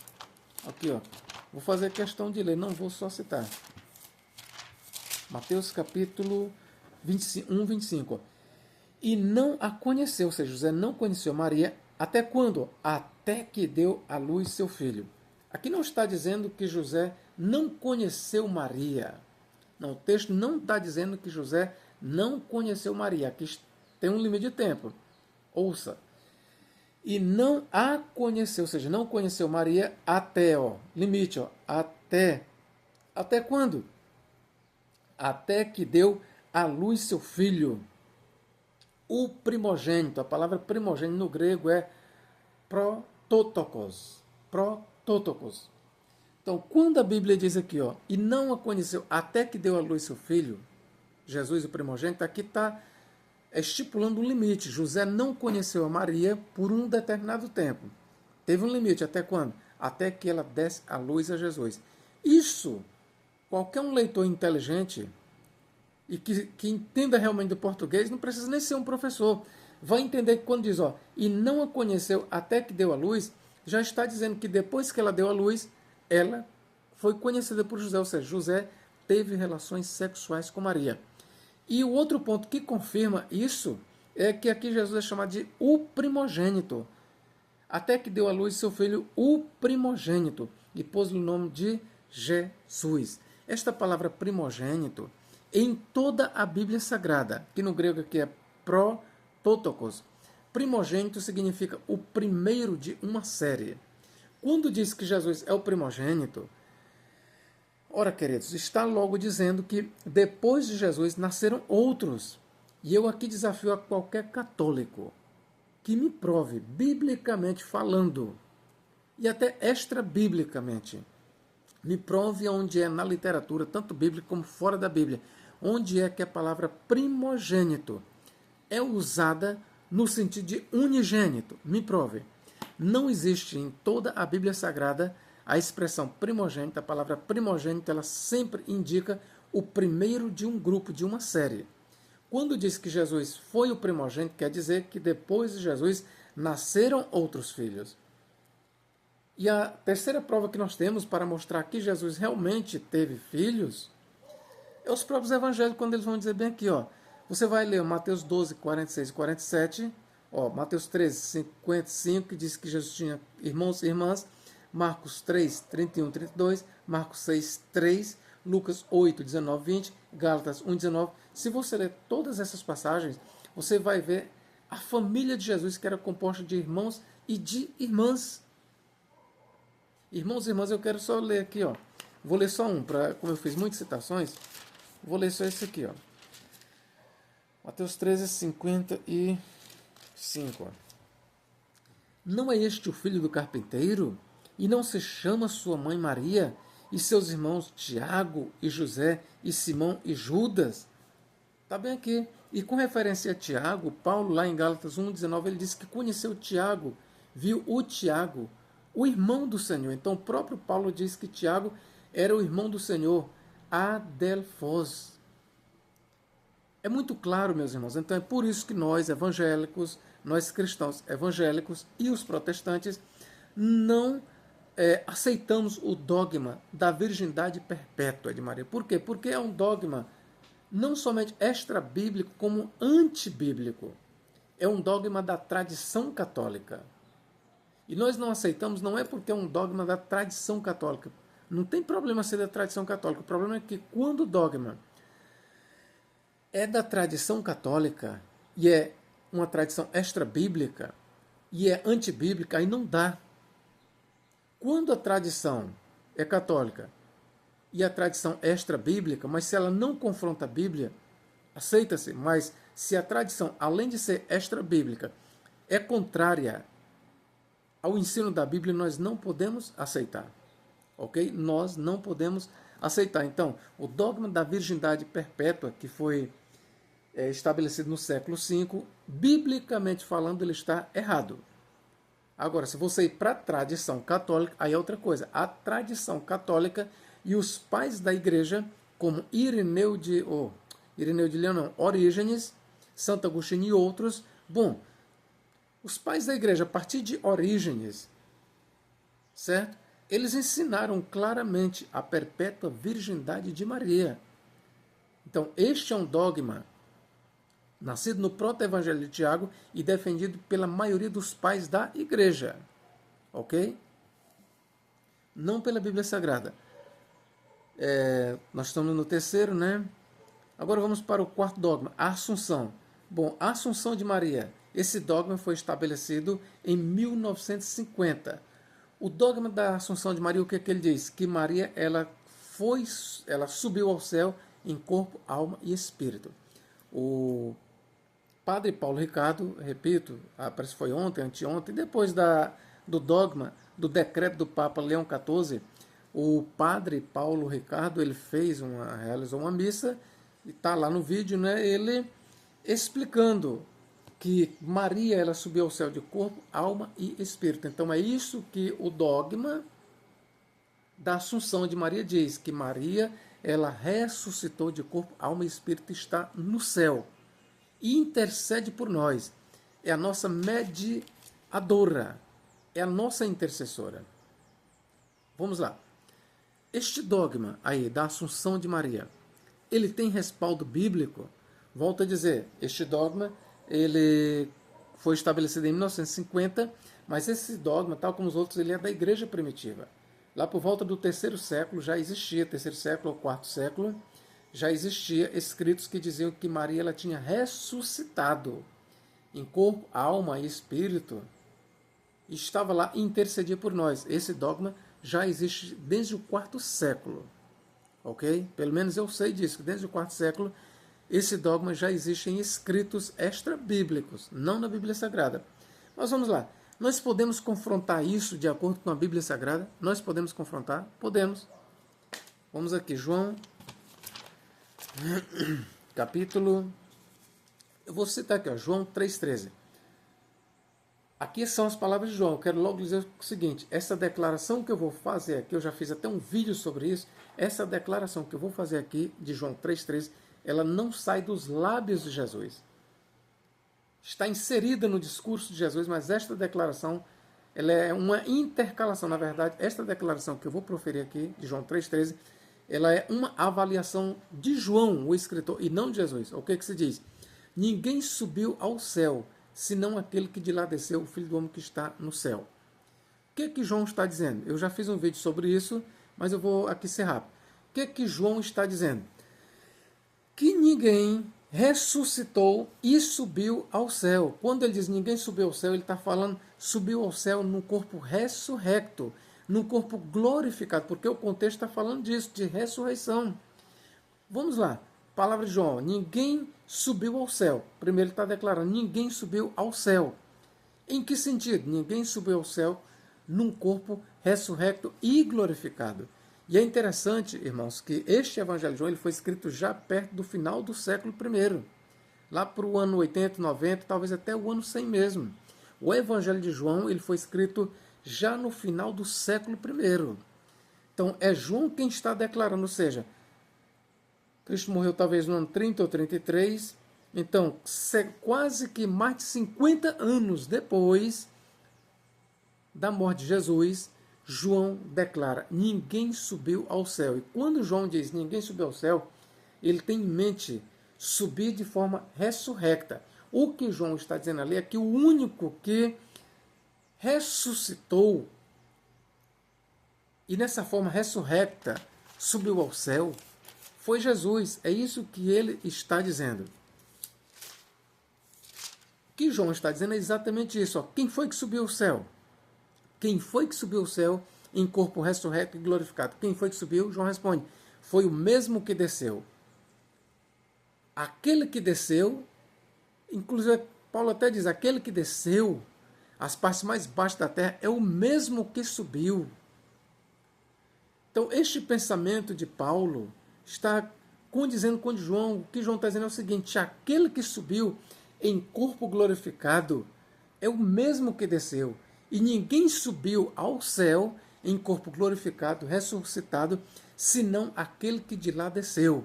Aqui, ó. Vou fazer questão de ler, não vou só citar. Mateus capítulo 21, 25. Ó. E não a conheceu, ou seja, José não conheceu Maria, até quando? Até que deu à luz seu filho. Aqui não está dizendo que José não conheceu Maria. Não, o texto não está dizendo que José não conheceu Maria. Aqui tem um limite de tempo. Ouça. E não a conheceu, ou seja, não conheceu Maria até, ó, limite, ó, até. Até quando? Até que deu à luz seu filho. O primogênito, a palavra primogênito no grego é prototokos. Prototokos. Então, quando a Bíblia diz aqui, ó, e não a conheceu até que deu à luz seu filho, Jesus, o primogênito, aqui está estipulando um limite. José não conheceu a Maria por um determinado tempo. Teve um limite, até quando? Até que ela desse à luz a Jesus. Isso, qualquer um leitor inteligente e que entenda realmente do português, não precisa nem ser um professor, vai entender que quando diz, ó, e não a conheceu até que deu à luz, já está dizendo que depois que ela deu à luz, ela foi conhecida por José, ou seja, José teve relações sexuais com Maria. E o outro ponto que confirma isso é que aqui Jesus é chamado de o primogênito. até que deu à luz seu filho, o primogênito, e pôs-lhe o nome de Jesus. Esta palavra primogênito, em toda a Bíblia Sagrada, que no grego aqui é prototokos, primogênito significa o primeiro de uma série. Quando diz que Jesus é o primogênito, ora, queridos, está logo dizendo que depois de Jesus nasceram outros. E eu aqui desafio a qualquer católico que me prove, biblicamente falando, e até extra-biblicamente, me prove onde é na literatura, tanto bíblica como fora da Bíblia, onde é que a palavra primogênito é usada no sentido de unigênito. Me prove. Não existe em toda a Bíblia Sagrada a expressão primogênito. A palavra primogênito ela sempre indica o primeiro de um grupo, de uma série. Quando diz que Jesus foi o primogênito, quer dizer que depois de Jesus nasceram outros filhos. E a terceira prova que nós temos para mostrar que Jesus realmente teve filhos é os próprios evangelhos, quando eles vão dizer bem aqui, ó. Você vai ler Mateus 12, 46 e 47, ó, Mateus 13, 55, que diz que Jesus tinha irmãos e irmãs, Marcos 3, 31, 32, Marcos 6, 3, Lucas 8, 19, 20, Gálatas 1, 19. Se você ler todas essas passagens, você vai ver a família de Jesus, que era composta de irmãos e de irmãs. Irmãos e irmãs, eu quero só ler aqui, ó. Vou ler só um, como eu fiz muitas citações, vou ler só esse aqui, ó. Mateus 13, 55. Ó. Não é este o filho do carpinteiro? E não se chama sua mãe Maria, e seus irmãos Tiago e José, e Simão e Judas? Está bem aqui. E com referência a Tiago, Paulo, lá em Gálatas 1,19, ele disse que conheceu Tiago, viu o Tiago, o irmão do Senhor. Então o próprio Paulo diz que Tiago era o irmão do Senhor, Adelfos. É muito claro, meus irmãos. Então é por isso que nós evangélicos, nós cristãos evangélicos e os protestantes não aceitamos o dogma da virgindade perpétua de Maria. Por quê? Porque é um dogma não somente extra-bíblico, como antibíblico. É um dogma da tradição católica. E nós não aceitamos, não é porque é um dogma da tradição católica. Não tem problema ser da tradição católica. O problema é que quando o dogma é da tradição católica e é uma tradição extra-bíblica e é antibíblica, aí não dá. Quando a tradição é católica e a tradição é extra-bíblica, mas se ela não confronta a Bíblia, aceita-se. Mas se a tradição, além de ser extra-bíblica, é contrária ao ensino da Bíblia, nós não podemos aceitar. Ok? Nós não podemos aceitar. Então, o dogma da virgindade perpétua, que foi estabelecido no século V, biblicamente falando, ele está errado. Agora, se você ir para a tradição católica, aí é outra coisa. A tradição católica e os pais da igreja, como Irineu de Leão, não, Orígenes, Santo Agostinho e outros, bom, os pais da igreja, a partir de Orígenes, certo? Eles ensinaram claramente a perpétua virgindade de Maria. Então, este é um dogma nascido no proto-evangelho de Tiago e defendido pela maioria dos pais da igreja. Ok? Não pela Bíblia Sagrada. Nós estamos no terceiro, né? Agora vamos para o quarto dogma, a Assunção. Bom, a Assunção de Maria. Esse dogma foi estabelecido em 1950. O dogma da Assunção de Maria, o que é que ele diz? Que Maria ela subiu ao céu em corpo, alma e espírito. O padre Paulo Ricardo, repito, parece que foi ontem, anteontem, depois do dogma, do decreto do Papa Leão XIV, o padre Paulo Ricardo ele realizou uma missa, e está lá no vídeo, né, ele explicando que Maria ela subiu ao céu de corpo, alma e espírito. Então é isso que o dogma da Assunção de Maria diz, que Maria ela ressuscitou de corpo, alma e espírito, está no céu e intercede por nós. É a nossa mediadora, é a nossa intercessora. Vamos lá. Este dogma aí da Assunção de Maria, ele tem respaldo bíblico? Volto a dizer, este dogma ele foi estabelecido em 1950, Mas esse dogma, tal como os outros, ele é da igreja primitiva. Lá por volta do terceiro século já existia, terceiro século ou quarto século, já existia escritos que diziam que Maria ela tinha ressuscitado em corpo, alma e espírito, e estava lá e intercedia por nós. Esse dogma já existe desde o quarto século, ok? Pelo menos eu sei disso, que desde o quarto século esse dogma já existe em escritos extra-bíblicos, não na Bíblia Sagrada. Mas vamos lá. Nós podemos confrontar isso de acordo com a Bíblia Sagrada? Nós podemos confrontar? Podemos. Vamos aqui, João, capítulo... Eu vou citar aqui, ó, João 3,13. Aqui são as palavras de João. Eu quero logo dizer o seguinte, essa declaração que eu vou fazer aqui, eu já fiz até um vídeo sobre isso, essa declaração que eu vou fazer aqui, de João 3,13, ela não sai dos lábios de Jesus. Está inserida no discurso de Jesus, mas esta declaração, ela é uma intercalação. Na verdade, esta declaração que eu vou proferir aqui, de João 3,13, ela é uma avaliação de João, o escritor, e não de Jesus. O que que se diz? Ninguém subiu ao céu, senão aquele que de lá desceu, o Filho do Homem que está no céu. O que que João está dizendo? Eu já fiz um vídeo sobre isso, mas eu vou aqui ser rápido. O que que João está dizendo? Que ninguém ressuscitou e subiu ao céu. Quando ele diz ninguém subiu ao céu, ele está falando subiu ao céu num corpo ressurrecto, num corpo glorificado, porque o contexto está falando disso, de ressurreição. Vamos lá, palavra de João, ninguém subiu ao céu. Primeiro ele está declarando, ninguém subiu ao céu. Em que sentido? Ninguém subiu ao céu num corpo ressurrecto e glorificado. E é interessante, irmãos, que este Evangelho de João ele foi escrito já perto do final do século I. Lá para o ano 80, 90, talvez até o ano 100 mesmo. O Evangelho de João ele foi escrito já no final do século I. Então, é João quem está declarando, ou seja, Cristo morreu talvez no ano 30 ou 33. Então, quase que mais de 50 anos depois da morte de Jesus, João declara, ninguém subiu ao céu. E quando João diz ninguém subiu ao céu, ele tem em mente subir de forma ressurrecta. O que João está dizendo ali é que o único que ressuscitou e nessa forma ressurrecta subiu ao céu foi Jesus. É isso que ele está dizendo. O que João está dizendo é exatamente isso. Ó. Quem foi que subiu ao céu? Quem foi que subiu ao céu em corpo ressurreto e glorificado? Quem foi que subiu? João responde, foi o mesmo que desceu. Aquele que desceu, inclusive Paulo até diz, aquele que desceu às partes mais baixas da terra é o mesmo que subiu. Então, este pensamento de Paulo está condizendo com João. O que João está dizendo é o seguinte, aquele que subiu em corpo glorificado é o mesmo que desceu. E ninguém subiu ao céu em corpo glorificado, ressuscitado, senão aquele que de lá desceu.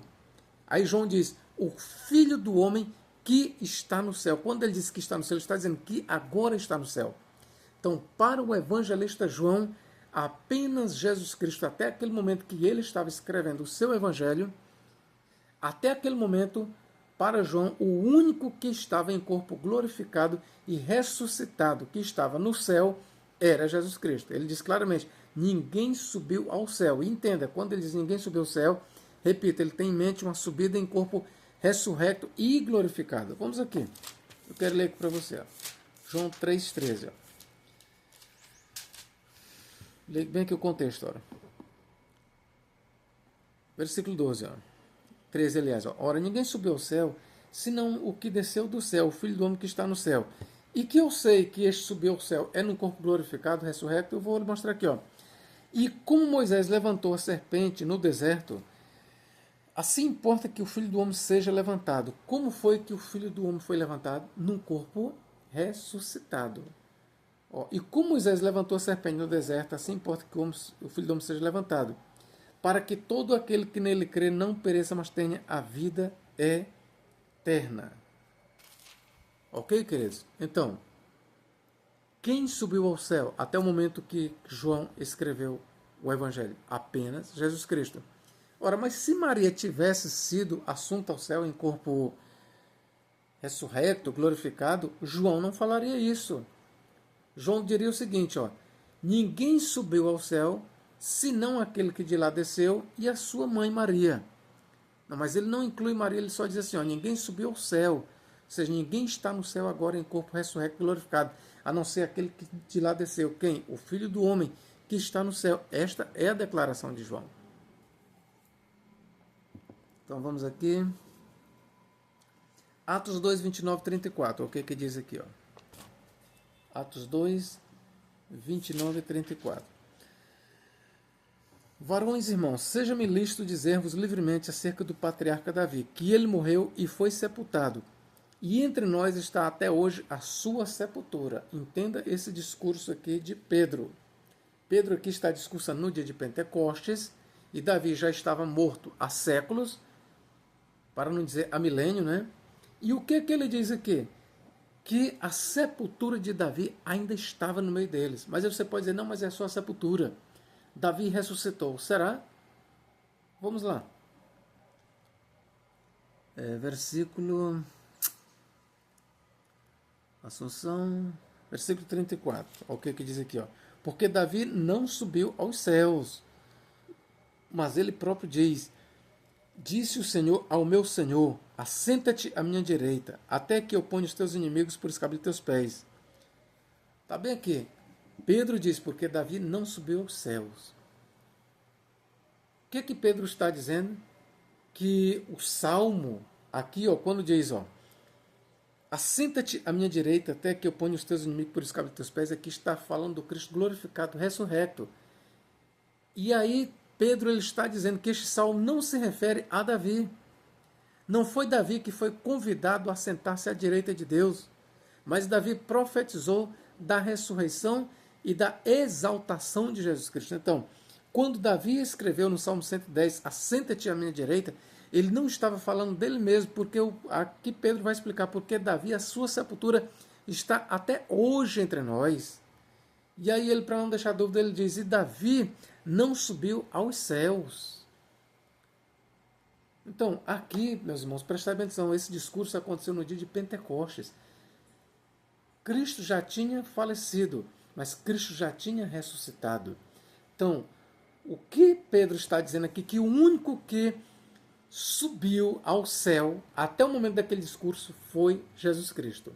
Aí João diz, o Filho do Homem que está no céu. Quando ele diz que está no céu, ele está dizendo que agora está no céu. Então, para o evangelista João, apenas Jesus Cristo, até aquele momento que ele estava escrevendo o seu evangelho, até aquele momento, para João, o único que estava em corpo glorificado e ressuscitado, que estava no céu, era Jesus Cristo. Ele diz claramente, ninguém subiu ao céu. E entenda, quando ele diz ninguém subiu ao céu, repito, ele tem em mente uma subida em corpo ressurrecto e glorificado. Vamos aqui. Eu quero ler aqui para você. Ó. João 3,13. Leia bem aqui o contexto. Ó. Versículo 12. Ó. 13, aliás. Ó. Ora, ninguém subiu ao céu, senão o que desceu do céu, o Filho do Homem que está no céu. E que eu sei que este subiu ao céu é no corpo glorificado, ressurrecto, eu vou mostrar aqui. Ó. E como Moisés levantou a serpente no deserto, assim importa que o Filho do Homem seja levantado. Como foi que o Filho do Homem foi levantado? Num corpo ressuscitado. Ó, e como Moisés levantou a serpente no deserto, assim importa que o Filho do Homem seja levantado, para que todo aquele que nele crê não pereça, mas tenha a vida eterna. Ok, queridos? Então, quem subiu ao céu até o momento que João escreveu o Evangelho? Apenas Jesus Cristo. Ora, mas se Maria tivesse sido assunta ao céu em corpo ressurreto, glorificado, João não falaria isso. João diria o seguinte, ó, ninguém subiu ao céu, senão aquele que de lá desceu e a sua mãe Maria. Não, mas ele não inclui Maria, ele só diz assim, ó, ninguém subiu ao céu, ou seja, ninguém está no céu agora em corpo ressurrecto e glorificado, a não ser aquele que de lá desceu. Quem? O Filho do Homem que está no céu. Esta é a declaração de João. Então vamos aqui. Atos 2, 29 e 34. O que diz aqui? Ó? Atos 2, 29 e 34. Varões, irmãos, seja-me lícito dizer-vos livremente acerca do patriarca Davi, que ele morreu e foi sepultado, e entre nós está até hoje a sua sepultura. Entenda esse discurso aqui de Pedro. Pedro aqui está discursando no dia de Pentecostes, e Davi já estava morto há séculos, para não dizer há milênio, né? E o que ele diz aqui? Que a sepultura de Davi ainda estava no meio deles. Mas aí você pode dizer, não, mas é só a sepultura. Davi ressuscitou. Será? Vamos lá. Versículo... Assunção... Versículo 34. Olha o que diz aqui, ó. Porque Davi não subiu aos céus, mas ele próprio diz, disse o Senhor ao meu Senhor, assenta-te à minha direita, até que eu ponha os teus inimigos por escabelo de teus pés. Está bem aqui. Pedro diz, porque Davi não subiu aos céus. O que Pedro está dizendo? Que o Salmo, aqui, ó, quando diz, ó, assenta-te à minha direita, até que eu ponha os teus inimigos por escabelo de teus pés, aqui está falando do Cristo glorificado, ressurrecto. E aí, Pedro ele está dizendo que este salmo não se refere a Davi. Não foi Davi que foi convidado a sentar-se à direita de Deus, mas Davi profetizou da ressurreição e da exaltação de Jesus Cristo. Então, quando Davi escreveu no Salmo 110, assenta-te à minha direita, ele não estava falando dele mesmo, porque aqui Pedro vai explicar porque Davi, a sua sepultura, está até hoje entre nós. E aí ele, para não deixar dúvida, ele diz, e Davi não subiu aos céus. Então, aqui, meus irmãos, prestem atenção, esse discurso aconteceu no dia de Pentecostes. Cristo já tinha falecido, mas Cristo já tinha ressuscitado. Então, o que Pedro está dizendo aqui, que o único que subiu ao céu, até o momento daquele discurso, foi Jesus Cristo.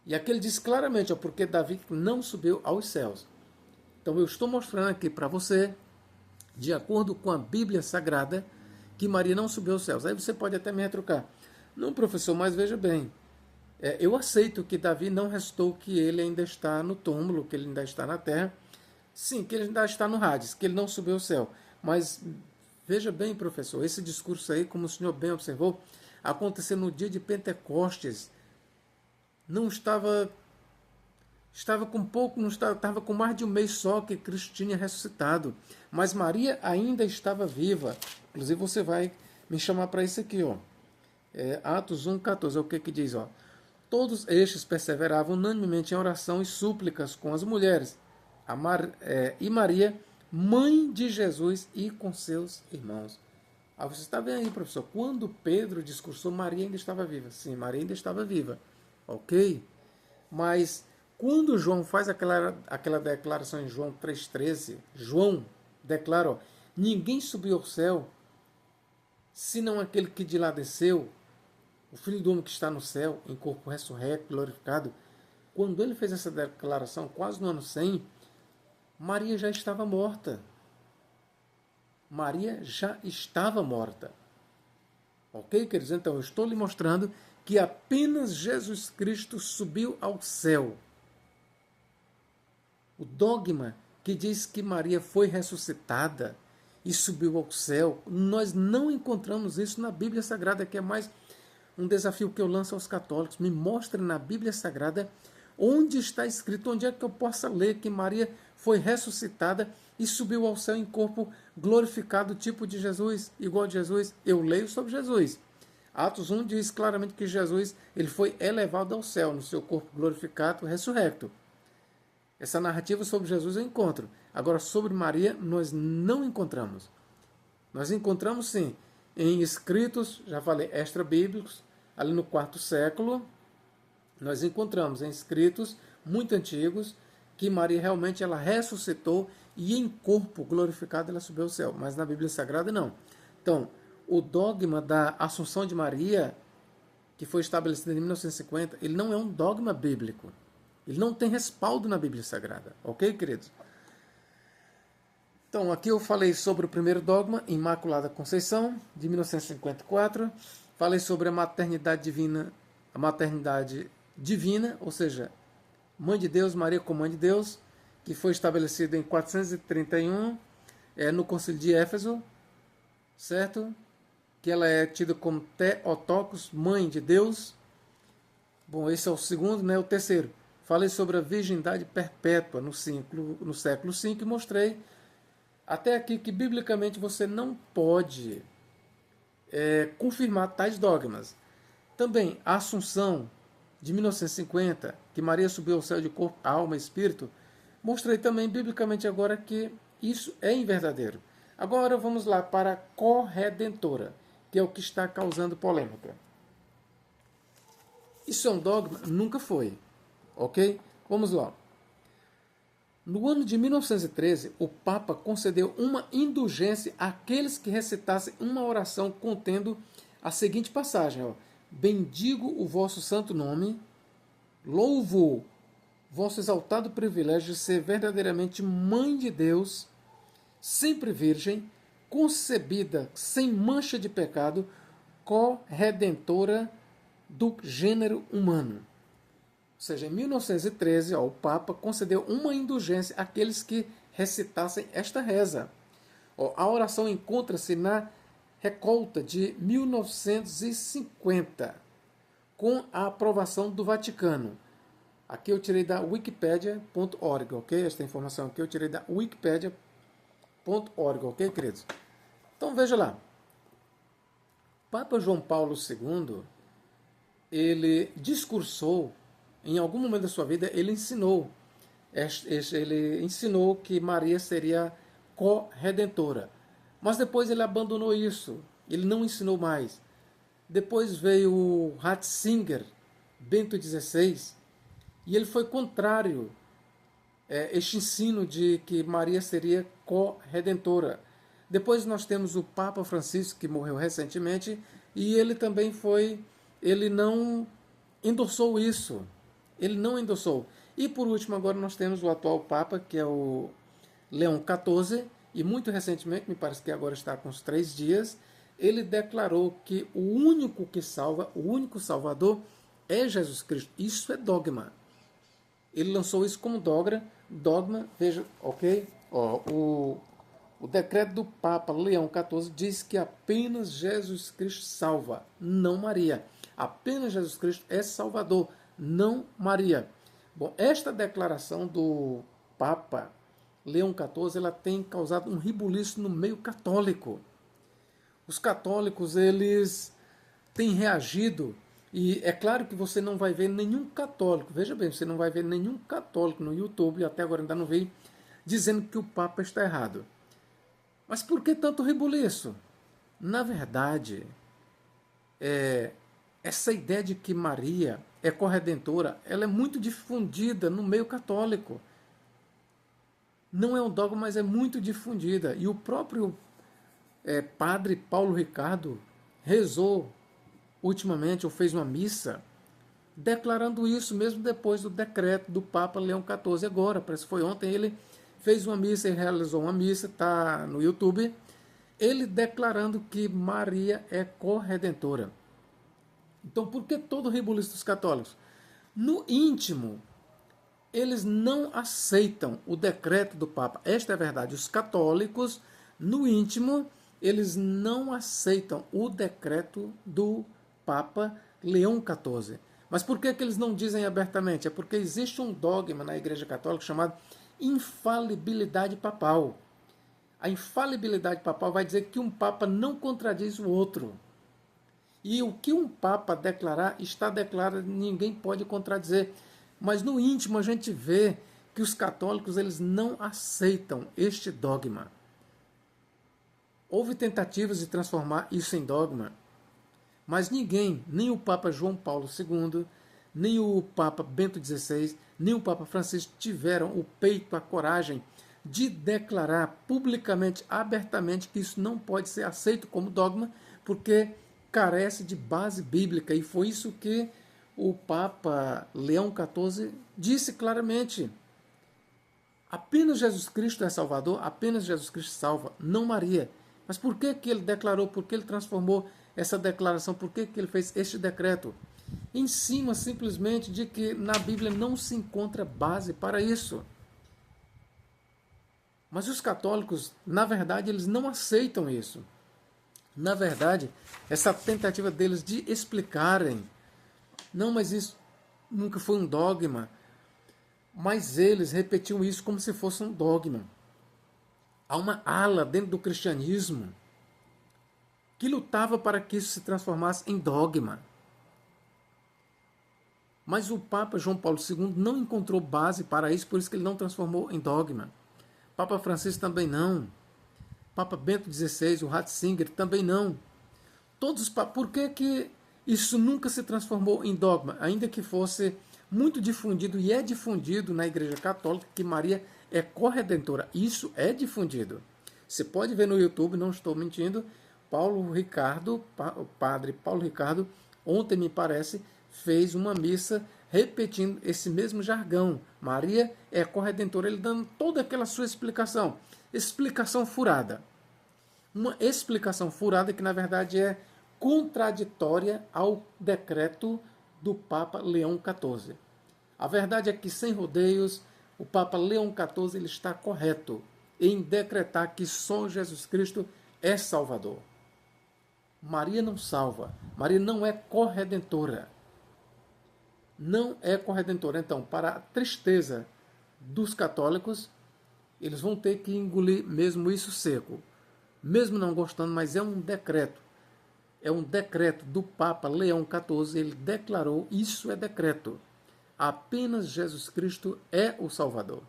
E aqui ele diz claramente, ó, porque Davi não subiu aos céus. Então eu estou mostrando aqui para você, de acordo com a Bíblia Sagrada, que Maria não subiu aos céus. Aí você pode até me retrucar. Não, professor, mas veja bem, eu aceito que Davi não restou, que ele ainda está no túmulo, que ele ainda está na terra. Sim, que ele ainda está no Hades, que ele não subiu ao céu. Mas veja bem, professor, esse discurso aí, como o senhor bem observou, aconteceu no dia de Pentecostes. Não estava com pouco, não estava com mais de um mês só que Cristo tinha ressuscitado. Mas Maria ainda estava viva. Inclusive você vai me chamar para isso aqui, ó. Atos 1,14, é o que diz, ó. Todos estes perseveravam unanimemente em oração e súplicas com as mulheres. E Maria, mãe de Jesus, e com seus irmãos. Você está vendo aí, professor, quando Pedro discursou, Maria ainda estava viva. Sim, Maria ainda estava viva. Ok? Mas quando João faz aquela declaração em João 3,13, João declara, ó, ninguém subiu ao céu, senão aquele que de lá desceu, o Filho do Homem que está no céu, em corpo ressurreto, glorificado. Quando ele fez essa declaração, quase no ano 100, Maria já estava morta. Maria já estava morta. Ok, queridos? Então, eu estou lhe mostrando que apenas Jesus Cristo subiu ao céu. O dogma que diz que Maria foi ressuscitada e subiu ao céu, nós não encontramos isso na Bíblia Sagrada, que é mais um desafio que eu lanço aos católicos. Me mostrem na Bíblia Sagrada onde está escrito, onde é que eu possa ler que Maria foi ressuscitada e subiu ao céu em corpo glorificado, tipo de Jesus, igual de Jesus. Eu leio sobre Jesus. Atos 1 diz claramente que Jesus ele foi elevado ao céu no seu corpo glorificado, ressurrecto. Essa narrativa sobre Jesus eu encontro. Agora, sobre Maria, nós não encontramos. Nós encontramos, sim, em escritos, já falei, extra-bíblicos, ali no 4º século, nós encontramos em escritos muito antigos, que Maria realmente ela ressuscitou e em corpo glorificado ela subiu ao céu, mas na Bíblia Sagrada não. Então, o dogma da Assunção de Maria, que foi estabelecido em 1950, ele não é um dogma bíblico. Ele não tem respaldo na Bíblia Sagrada. Ok, queridos? Então, aqui eu falei sobre o primeiro dogma, Imaculada Conceição, de 1954. Falei sobre a maternidade divina, ou seja, Mãe de Deus, Maria como Mãe de Deus, que foi estabelecido em 431, no Concílio de Éfeso, certo? Que ela é tida como Theotokos, Mãe de Deus. Bom, esse é o segundo, né? O terceiro. Falei sobre a virgindade perpétua no século V e mostrei até aqui que, biblicamente, você não pode confirmar tais dogmas. Também, a Assunção, de 1950, que Maria subiu ao céu de corpo, alma e espírito, mostrei também, biblicamente, agora que isso é inverdadeiro. Agora, vamos lá para a corredentora, que é o que está causando polêmica. Isso é um dogma? Nunca foi. Ok? Vamos lá. No ano de 1913, o Papa concedeu uma indulgência àqueles que recitassem uma oração contendo a seguinte passagem: ó, bendigo o vosso santo nome, louvo vosso exaltado privilégio de ser verdadeiramente Mãe de Deus, sempre virgem, concebida sem mancha de pecado, corredentora do gênero humano. Ou seja, em 1913, o Papa concedeu uma indulgência àqueles que recitassem esta reza. A oração encontra-se na recolta de 1950, com a aprovação do Vaticano. Aqui eu tirei da wikipedia.org, ok? Esta informação aqui eu tirei da wikipedia.org, ok, queridos? Então veja lá. Papa João Paulo II, ele discursou, em algum momento da sua vida, ele ensinou que Maria seria corredentora. Mas depois ele abandonou isso. Ele não ensinou mais. Depois veio o Ratzinger, Bento XVI, e ele foi contrário este ensino de que Maria seria corredentora. Depois nós temos o Papa Francisco, que morreu recentemente, e ele também ele não endossou isso. Ele não endossou. E por último, agora nós temos o atual Papa, que é o Leão XIV, e muito recentemente, me parece que agora está com uns 3 dias, ele declarou que o único que salva, o único Salvador é Jesus Cristo. Isso é dogma. Ele lançou isso como dogma, veja, ok? O decreto do Papa Leão XIV diz que apenas Jesus Cristo salva, não Maria. Apenas Jesus Cristo é Salvador, não Maria. Bom, esta declaração do Papa Leão XIV, ela tem causado um rebuliço no meio católico. Os católicos, eles têm reagido, e é claro que você não vai ver nenhum católico, veja bem, você não vai ver nenhum católico no YouTube, até agora ainda não vi, dizendo que o Papa está errado. Mas por que tanto rebuliço? Na verdade, essa ideia de que Maria é corredentora, ela é muito difundida no meio católico. Não é um dogma, mas é muito difundida. E o próprio padre Paulo Ricardo rezou ultimamente, ou fez uma missa, declarando isso mesmo depois do decreto do Papa Leão XIV agora. Parece que foi ontem, ele fez uma missa, ele realizou uma missa, está no YouTube, ele declarando que Maria é corredentora. Então, por que todo o rebuliço dos católicos? No íntimo, eles não aceitam o decreto do Papa. Esta é a verdade. Os católicos, no íntimo, eles não aceitam o decreto do Papa Leão XIV. Mas por que eles não dizem abertamente? É porque existe um dogma na Igreja Católica chamado infalibilidade papal. A infalibilidade papal vai dizer que um Papa não contradiz o outro. E o que um Papa declarar, está declarado, ninguém pode contradizer. Mas no íntimo a gente vê que os católicos eles não aceitam este dogma. Houve tentativas de transformar isso em dogma, mas ninguém, nem o Papa João Paulo II, nem o Papa Bento XVI, nem o Papa Francisco tiveram o peito, a coragem de declarar publicamente, abertamente, que isso não pode ser aceito como dogma, porque carece de base bíblica. E foi isso que o Papa Leão XIV disse claramente. Apenas Jesus Cristo é Salvador, apenas Jesus Cristo salva, não Maria. Mas por que ele declarou, por que ele transformou essa declaração, por que ele fez este decreto? Em cima simplesmente de que na Bíblia não se encontra base para isso. Mas os católicos, na verdade, eles não aceitam isso. Na verdade, essa tentativa deles de explicarem, não, mas isso nunca foi um dogma, mas eles repetiam isso como se fosse um dogma. Há uma ala dentro do cristianismo que lutava para que isso se transformasse em dogma. Mas o Papa João Paulo II não encontrou base para isso, por isso que ele não transformou em dogma. Papa Francisco também não. Papa Bento XVI, o Ratzinger, também não. Todos os papas. Por que isso nunca se transformou em dogma? Ainda que fosse muito difundido, e é difundido na Igreja Católica, que Maria é corredentora. Isso é difundido. Você pode ver no YouTube, não estou mentindo, Paulo Ricardo, o padre Paulo Ricardo, ontem me parece, fez uma missa repetindo esse mesmo jargão. Maria é corredentora, ele dando toda aquela sua explicação. Explicação furada. Uma explicação furada que, na verdade, é contraditória ao decreto do Papa Leão XIV. A verdade é que, sem rodeios, o Papa Leão XIV ele está correto em decretar que só Jesus Cristo é Salvador. Maria não salva. Maria não é corredentora. Não é corredentora. Então, para a tristeza dos católicos, eles vão ter que engolir mesmo isso seco. Mesmo não gostando, mas é um decreto. É um decreto do Papa Leão XIV. Ele declarou, isso é decreto. Apenas Jesus Cristo é o Salvador.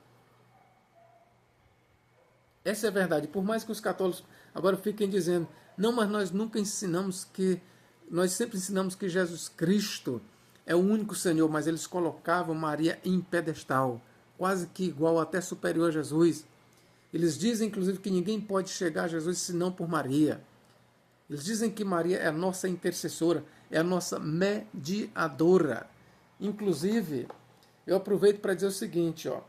Essa é a verdade. Por mais que os católicos agora fiquem dizendo, não, mas nós nunca ensinamos que, nós sempre ensinamos que Jesus Cristo é o único Senhor, mas eles colocavam Maria em pedestal, quase que igual, até superior a Jesus. Eles dizem, inclusive, que ninguém pode chegar a Jesus senão por Maria. Eles dizem que Maria é a nossa intercessora, é a nossa mediadora. Inclusive, eu aproveito para dizer o seguinte, ó,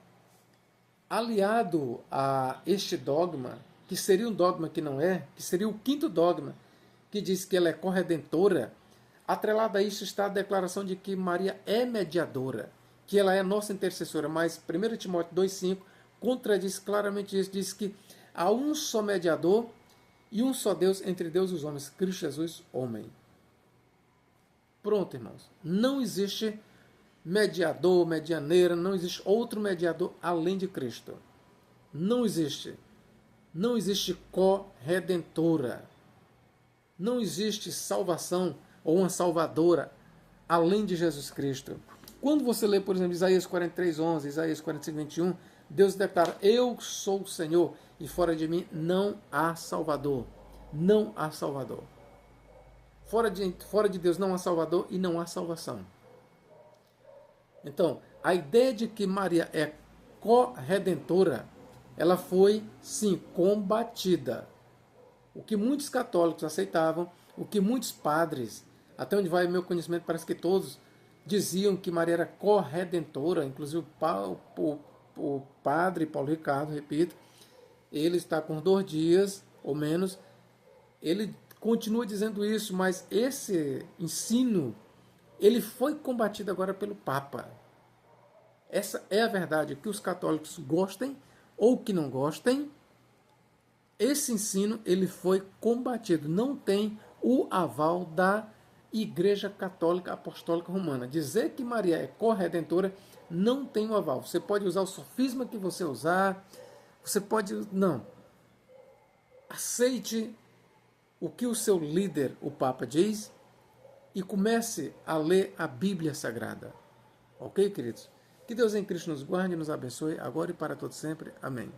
aliado a este dogma, que seria um dogma que não é, que seria o quinto dogma, que diz que ela é corredentora, atrelado a isso está a declaração de que Maria é mediadora, que ela é nossa intercessora, mas 1 Timóteo 2,5 contradiz claramente isso, diz que há um só mediador e um só Deus entre Deus e os homens, Cristo Jesus, homem. Pronto, irmãos. Não existe mediador, medianeira, não existe outro mediador além de Cristo. Não existe. Não existe corredentora. Não existe salvação ou uma salvadora além de Jesus Cristo. Quando você lê, por exemplo, Isaías 43:11, Isaías 45:21, Deus declara, eu sou o Senhor e fora de mim não há Salvador. Não há Salvador. Fora de Deus não há Salvador e não há salvação. Então, a ideia de que Maria é corredentora, ela foi, sim, combatida. O que muitos católicos aceitavam, o que muitos padres, até onde vai o meu conhecimento, parece que todos diziam que Maria era corredentora, inclusive o padre Paulo Ricardo, repito, ele está com 2 dias ou menos, ele continua dizendo isso, mas esse ensino, ele foi combatido agora pelo Papa. Essa é a verdade, que os católicos gostem ou que não gostem, esse ensino ele foi combatido, não tem o aval da Igreja Católica Apostólica Romana. Dizer que Maria é corredentora não tem o aval. Você pode usar o sofisma que você usar, você pode... Não. Aceite o que o seu líder, o Papa, diz e comece a ler a Bíblia Sagrada. Ok, queridos? Que Deus em Cristo nos guarde e nos abençoe, agora e para todo sempre. Amém.